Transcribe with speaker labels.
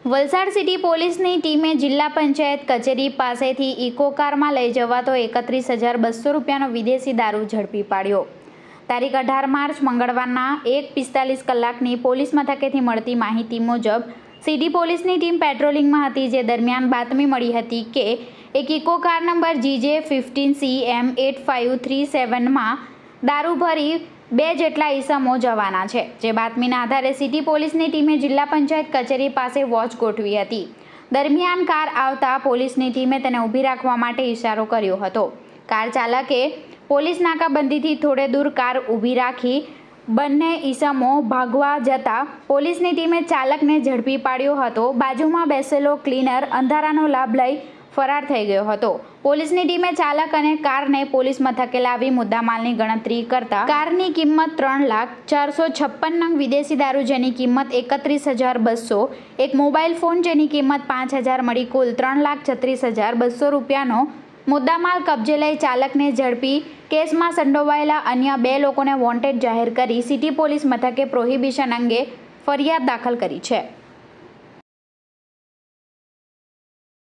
Speaker 1: Valsad city પોલીસની ટીમે જિલ્લા પંચાયત કચેરી પાસેથી ઇકો કારમાં લઈ જવાતો 31,200 રૂપિયાનો વિદેશી દારૂ ઝડપી પાડ્યો। તારીખ 18 માર્ચ મંગળવારના 1:45 કલાકની પોલીસ મથકેથી મળતી માહિતી મુજબ સિટી પોલીસની ટીમ પેટ્રોલિંગમાં હતી, જે દરમિયાન બાતમી મળી હતી કે એક ઇકો કાર નંબર GJ15CM8537માં દારૂ ભરી 2 જેટલા ઈસમો જવાના છે। જે બાતમીના આધારે સિટી પોલીસની ટીમે જિલ્લા પંચાયત કચેરી પાસે વોચ ગોઠવી હતી। દરમિયાન કાર આવતા પોલીસની ટીમે તેને ઊભી રાખવા માટે ઇશારો કર્યો હતો। કાર ચાલકે પોલીસ નાકાબંધીથી થોડે દૂર કાર ઊભી રાખી બંને ઈસમો ભાગવા જતા પોલીસની ટીમે ચાલકને ઝડપી પાડ્યો હતો। બાજુમાં બેસેલો ક્લીનર અંધારાનો લાભ લઈ ફરાર થઈ ગયો હતો। પોલીસની ટીમે ચાલક અને કારને પોલીસ મથકે લાવી મુદ્દામાલની ગણતરી કરતા કારની કિંમત 3,04,56 નંગ વિદેશી દારૂ જેની કિંમત 31,200, એક મોબાઈલ ફોન જેની કિંમત 5,000 મળી કુલ 3,36,200 રૂપિયાનો મુદ્દામાલ કબજે લઈ ચાલકને ઝડપી કેસમાં સંડોવાયેલા અન્ય 2 લોકોને વોન્ટેડ જાહેર કરી સિટી પોલીસ મથકે પ્રોહિબિશન અંગે ફરિયાદ દાખલ કરી છે।